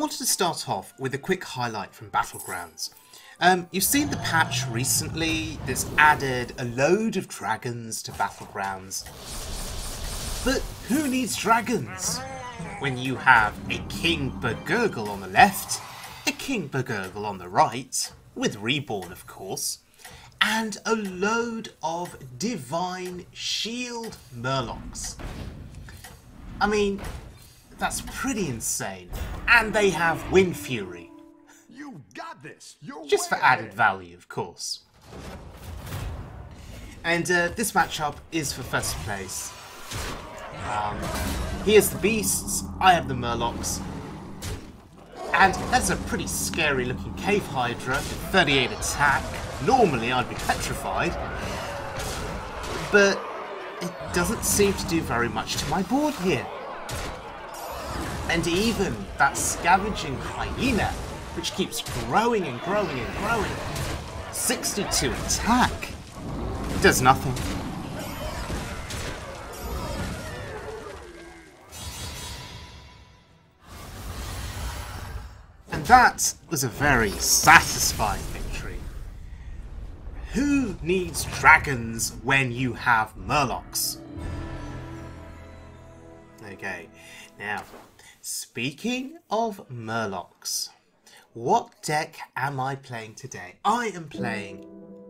wanted to start off with a quick highlight from Battlegrounds. You've seen the patch recently that's added a load of dragons to Battlegrounds. But who needs dragons when you have a King Burgurgle on the left, a King Burgurgle on the right, with Reborn of course, and a load of Divine Shield Murlocs? I mean, that's pretty insane. And they have Wind Fury. You got this. You're Just for added value, of course. And this matchup is for first place. He has the beasts, I have the Murlocs. And that's a pretty scary looking Cave Hydra with 38 attack. Normally I'd be petrified. But it doesn't seem to do very much to my board here. And even that Scavenging Hyena, which keeps growing and growing and growing, 62 attack, does nothing. And that was a very satisfying victory. Who needs dragons when you have Murlocs? Okay, now, speaking of Murlocs, what deck am I playing today? I am playing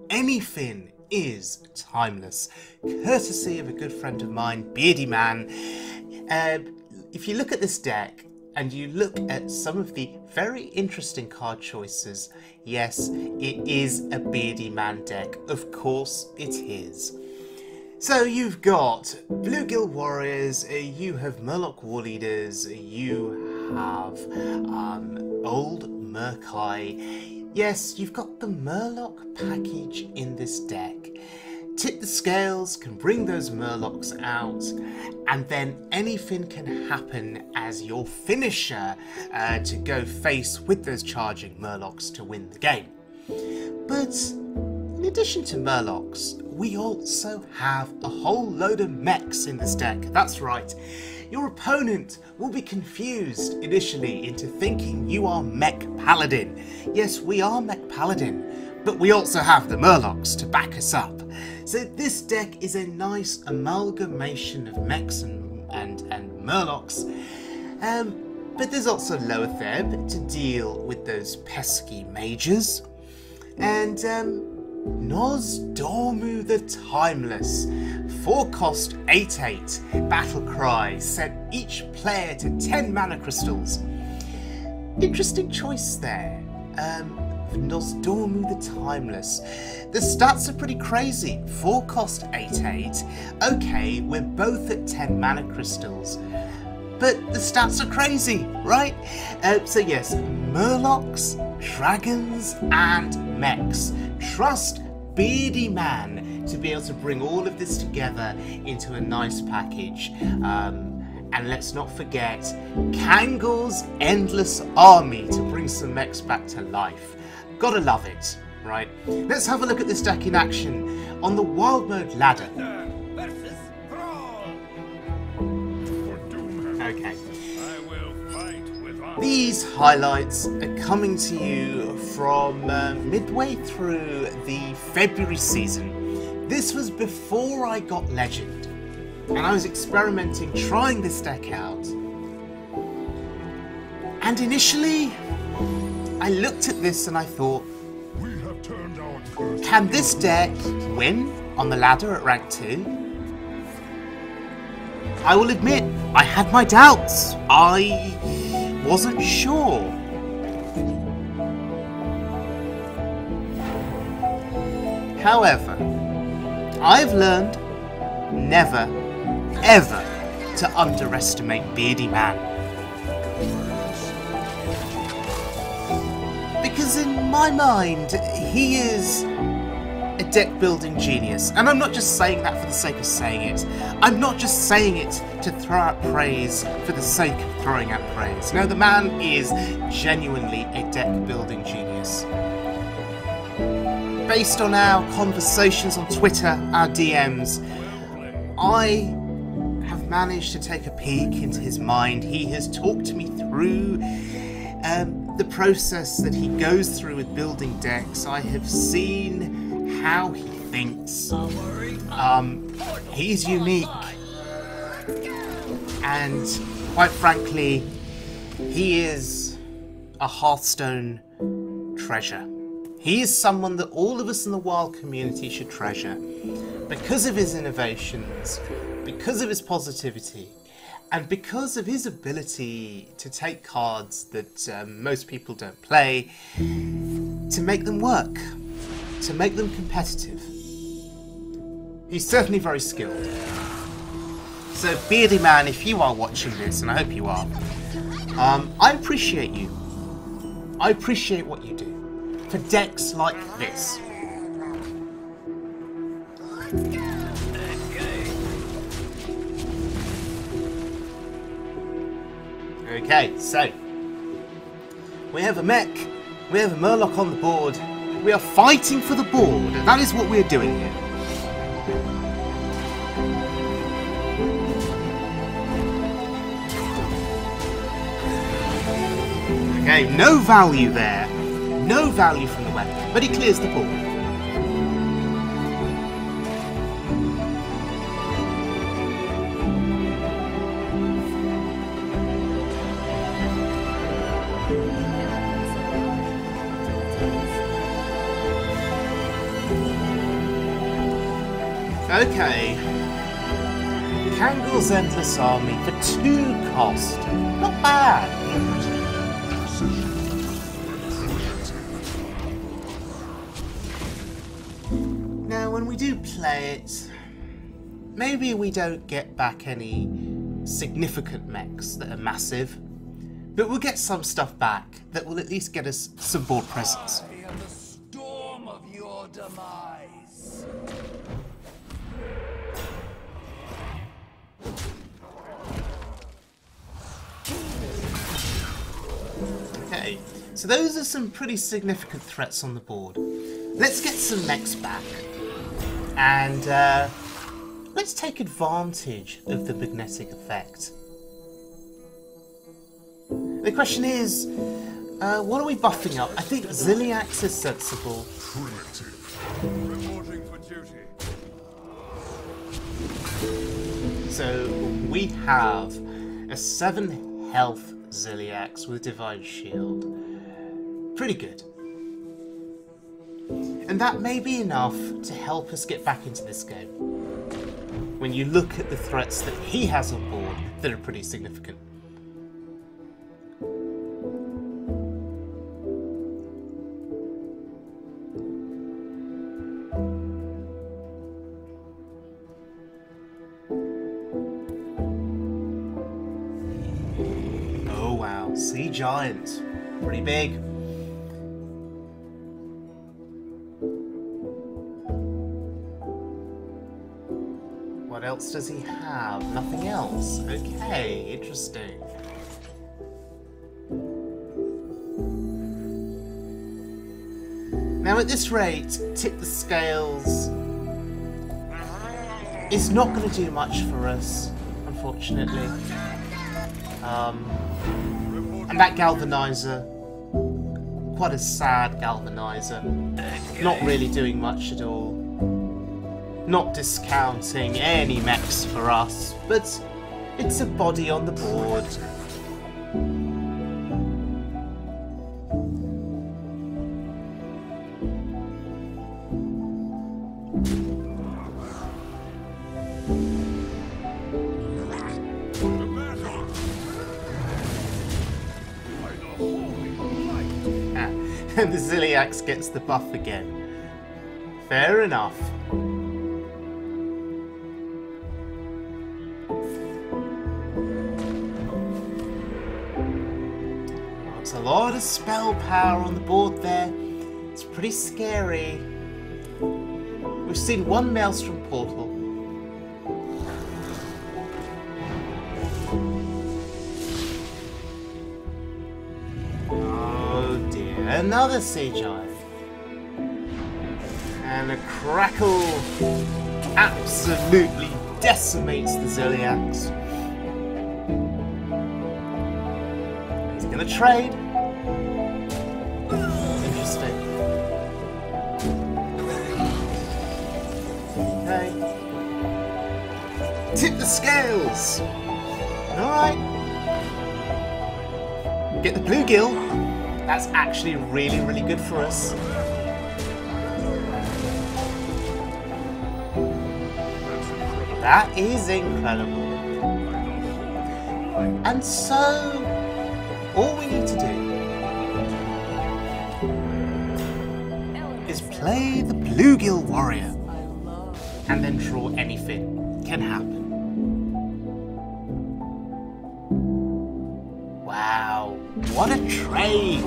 Anyfin is Timeless, courtesy of a good friend of mine, Beardyman. If you look at this deck, and you look at some of the very interesting card choices, yes, it is a Beardyman deck. Of course it is. So you've got Bluegill Warriors, you have Murloc Warleaders, you have Old Murkai. Yes, you've got the Murloc package in this deck. Tip the scales, can bring those Murlocs out, and then anything can happen as your finisher to go face with those charging Murlocs to win the game. But in addition to Murlocs, we also have a whole load of Mechs in this deck. That's right. Your opponent will be confused initially into thinking you are Mech Paladin. Yes, we are Mech Paladin, but we also have the Murlocs to back us up. So this deck is a nice amalgamation of Mechs and Murlocs. But there's also Loatheb to deal with those pesky mages. And Nozdormu the Timeless, 4-cost 8/8 battle cry, set each player to 10 mana crystals. Interesting choice there. Nozdormu the Timeless. The stats are pretty crazy. 4-cost 8/8. Okay, we're both at 10 mana crystals. But the stats are crazy, right? So yes, Murlocs, Dragons, and Mechs. Trust Beardyman to be able to bring all of this together into a nice package. And let's not forget Kangor's Endless Army to bring some Mechs back to life. Gotta love it, right? Let's have a look at this deck in action on the Wild Mode ladder. Okay. These highlights are coming to you from midway through the February season. This was before I got Legend, and I was experimenting, trying this deck out. And initially, I looked at this and I thought, can this deck win on the ladder at rank 2? I will admit, I had my doubts. I wasn't sure. However, I've learned never, ever to underestimate Beardyman. Because in my mind, he is a deck building genius. And I'm not just saying that for the sake of saying it. I'm not just saying it to throw out praise for the sake of throwing out praise. No, the man is genuinely a deck building genius. Based on our conversations on Twitter, our DMs, I have managed to take a peek into his mind. He has talked me through the process that he goes through with building decks. I have seen how he thinks. He's unique. And quite frankly, he is a Hearthstone treasure. He is someone that all of us in the WoW community should treasure because of his innovations, because of his positivity, and because of his ability to take cards that most people don't play, to make them work, to make them competitive. He's certainly very skilled. So Beardyman, if you are watching this, and I hope you are, I appreciate you. I appreciate what you do for decks like this. Okay, so we have a mech, we have a Murloc on the board, we are fighting for the board, and that is what we're doing here. Okay, no value there. No value from the weapon, but he clears the board. Okay. Kangor's Endless Army for 2 cost. Not bad. Now, when we do play it, maybe we don't get back any significant mechs that are massive, but we'll get some stuff back that will at least get us some board presence. I am the storm of your demise. Okay, so those are some pretty significant threats on the board. Let's get some mechs back, and let's take advantage of the magnetic effect. The question is, what are we buffing up? I think Ziliax is sensible. Reporting for duty. So we have a 7 health Ziliax with Divine Shield. Pretty good. And that may be enough to help us get back into this game. When you look at the threats that he has on board that are pretty significant. Oh wow, Sea Giant. Pretty big. What else does he have? Nothing else. Okay, interesting. Now at this rate, Tip the Scales is not going to do much for us, unfortunately. And that Galvanizer, quite a sad Galvanizer, not really doing much at all. Not discounting any mechs for us, but it's a body on the board. And the Ziliax gets the buff again. Fair enough. There's a lot of spell power on the board there. It's pretty scary. We've seen one Maelstrom portal. Another Sea Giant. And a Crackle absolutely decimates the Ziliax. He's gonna trade. Tip the scales! Alright. Get the bluegill. That's actually really, really good for us. That is incredible. And so, all we need to do is play the bluegill warrior and then draw Anyfin. Can happen. Wow, what a trade!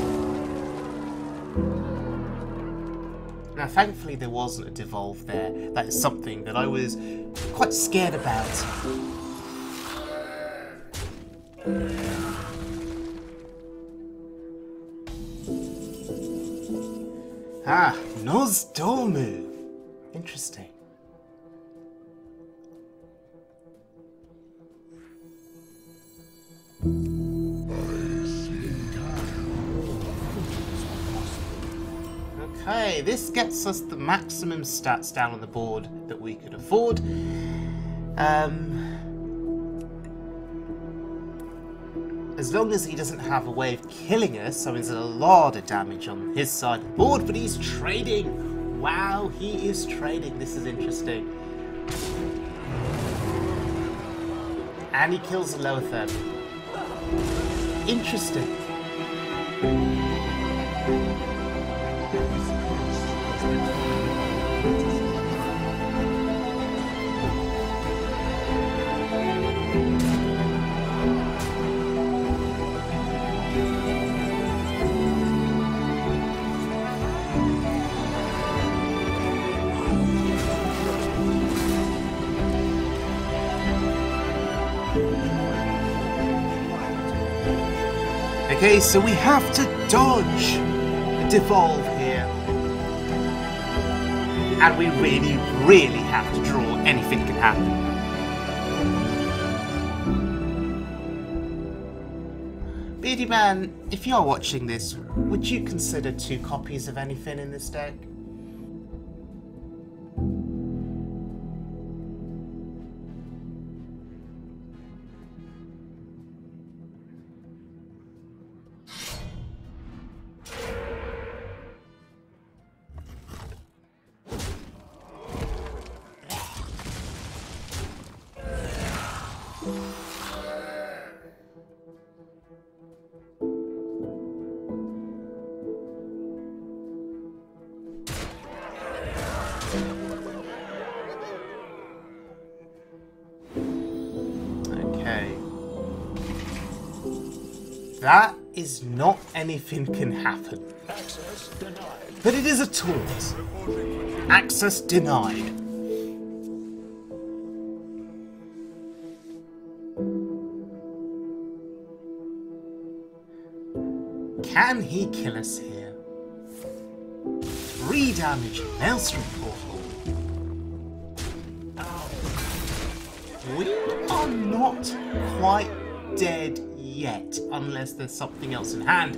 Now thankfully there wasn't a devolve there. That is something that I was quite scared about. Ah, Nozdormu. Interesting. Okay, this gets us the maximum stats down on the board that we could afford. As long as he doesn't have a way of killing us, so there's a lot of damage on his side of the board, but he's trading. Wow, he is trading. This is interesting. And he kills the lower third. Interesting. Okay, so we have to dodge the devolve here. And we really, really have to draw Anyfin can happen. Beardyman, if you're watching this, would you consider 2 copies of Anyfin in this deck? That is not anything can happen. But it is a taunt. Access denied. Can he kill us here? 3 damage, Maelstrom Portal. We are not quite dead yet, unless there's something else in hand.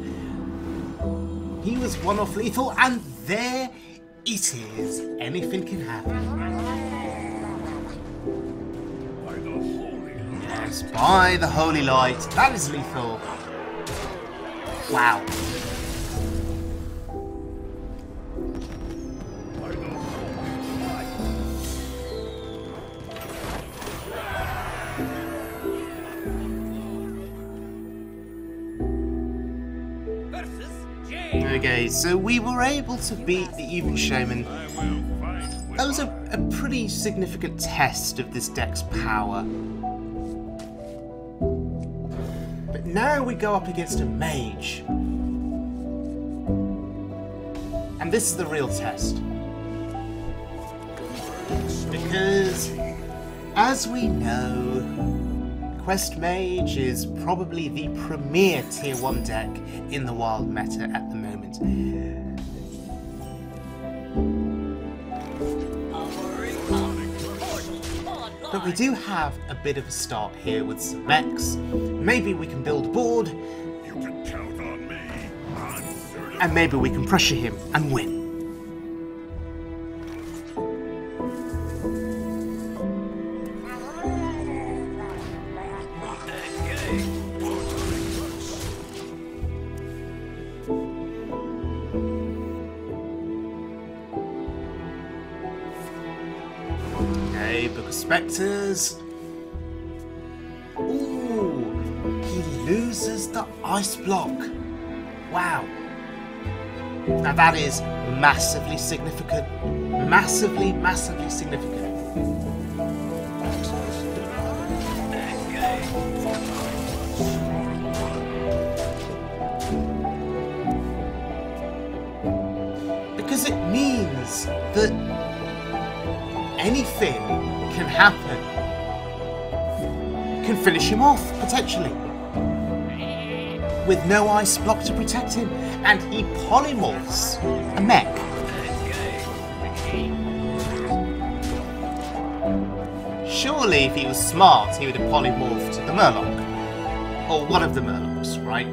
He was 1 off lethal, and there it is. Anything can happen. Yes, by the holy light. That is lethal. Wow. Okay, so we were able to beat the Even Shaman. That was a pretty significant test of this deck's power. But now we go up against a mage. And this is the real test. Because, as we know, Quest Mage is probably the premier tier 1 deck in the wild meta at the moment. But we do have a bit of a start here with some Mechs. Maybe we can build a board. You can count on me. And maybe we can pressure him and win. Okay, Book of Spectres. Ooh, he loses the ice block. Wow. Now that is massively significant. Massively, massively significant. Because it means that anything can happen. Can finish him off, potentially. With no ice block to protect him. And he polymorphs a mech. Surely, if he was smart, he would have polymorphed the Murloc. Or one of the Murlocs, right?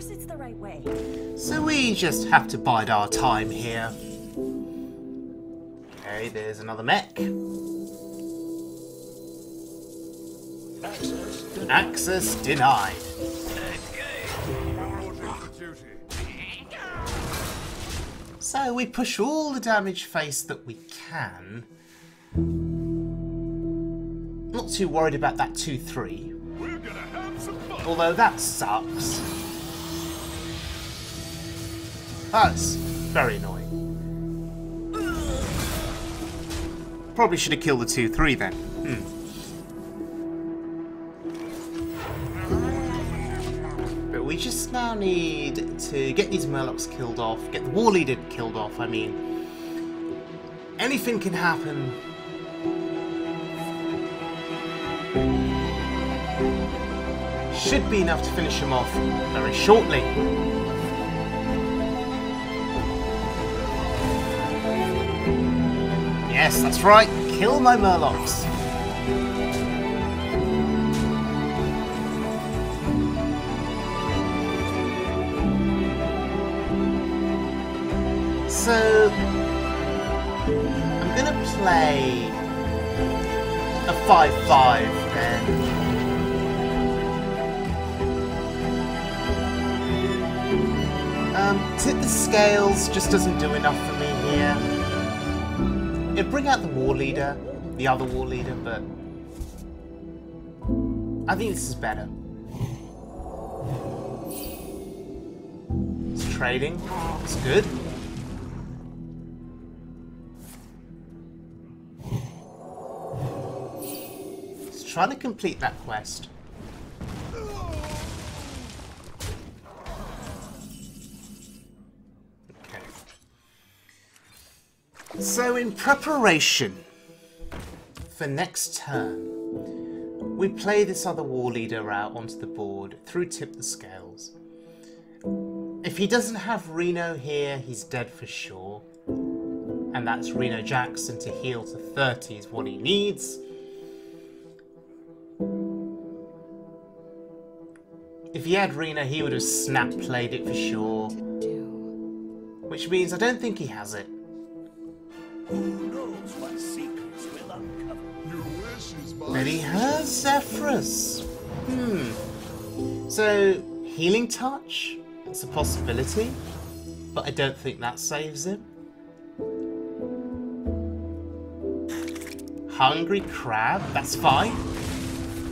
It's the right way. So we just have to bide our time here. Okay, there's another mech. Access denied. So we push all the damage face that we can. Not too worried about that 2-3. Although that sucks. That's very annoying. Probably should have killed the 2-3 then. But we just now need to get these Murlocs killed off, get the War Leader killed off. I mean, anything can happen. Should be enough to finish him off very shortly. Yes, that's right. Kill my Murlocs. So I'm gonna play a 5-5 then. Tip the scales just doesn't do enough for me here. It'd bring out the War Leader, the other War Leader, but I think this is better. It's trading. It's good. It's trying to complete that quest. So in preparation for next turn, we play this other War Leader out onto the board through Tip the Scales. If he doesn't have Reno here, he's dead for sure. And that's Reno Jackson to heal to 30 is what he needs. If he had Reno, he would have snap played it for sure. Which means I don't think he has it. Who knows what secrets will uncover? Your wishes, But he has Zephyrus. So, Healing Touch? It's a possibility. But I don't think that saves him. Hungry Crab? That's fine.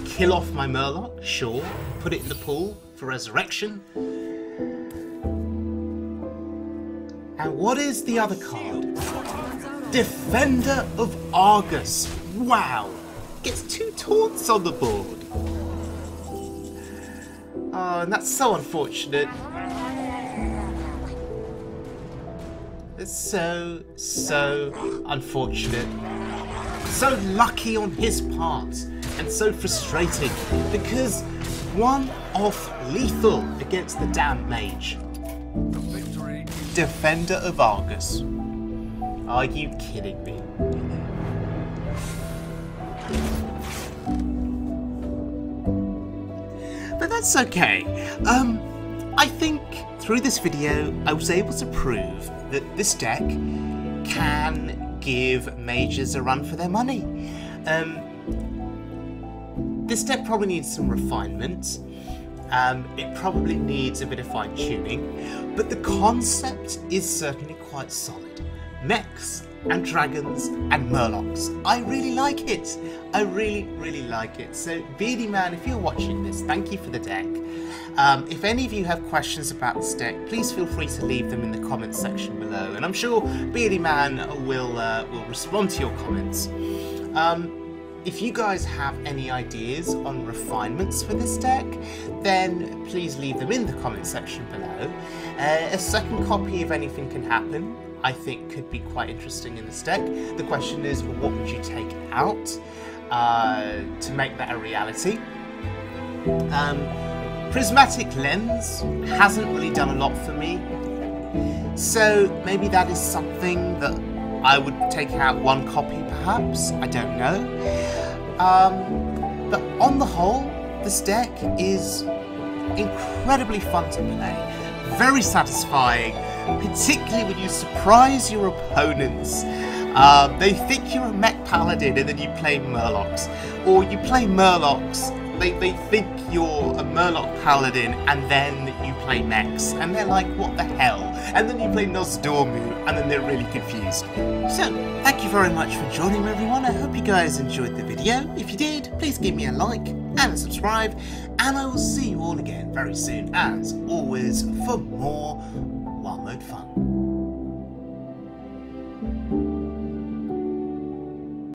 Kill off my Murloc? Sure. Put it in the pool for resurrection. And what is the other card? Defender of Argus. Wow. Gets 2 taunts on the board. Oh, and that's so unfortunate. It's so unfortunate. So lucky on his part. And so frustrating. Because one off lethal against the damn mage. victory. Defender of Argus. Are you kidding me? But that's okay. I think through this video I was able to prove that this deck can give mages a run for their money. This deck probably needs some refinement. It probably needs a bit of fine-tuning, but the concept is certainly quite solid. Mechs and dragons and Murlocs. I really like it. I really like it. So Beardyman, if you're watching this, thank you for the deck. If any of you have questions about this deck, please feel free to leave them in the comments section below, and I'm sure Beardyman will respond to your comments. If you guys have any ideas on refinements for this deck, then please leave them in the comment section below. A second copy of Anyfin Can Happen, I think, could be quite interesting in this deck. The question is, what would you take out to make that a reality? Prismatic Lens hasn't really done a lot for me, so maybe that is something that I would take out one copy perhaps, I don't know. But on the whole, this deck is incredibly fun to play, very satisfying, particularly when you surprise your opponents. They think you're a Mech Paladin and then you play Murlocs, or you play Murlocs, they think you're a Murloc Paladin and then you play Mechs, and they're like, what the hell? And then you play Nozdormu, and then they're really confused. So, thank you very much for joining me, everyone. I hope you guys enjoyed the video. If you did, please give me a like and a subscribe, and I will see you all again very soon, as always, for more Wild Mode fun.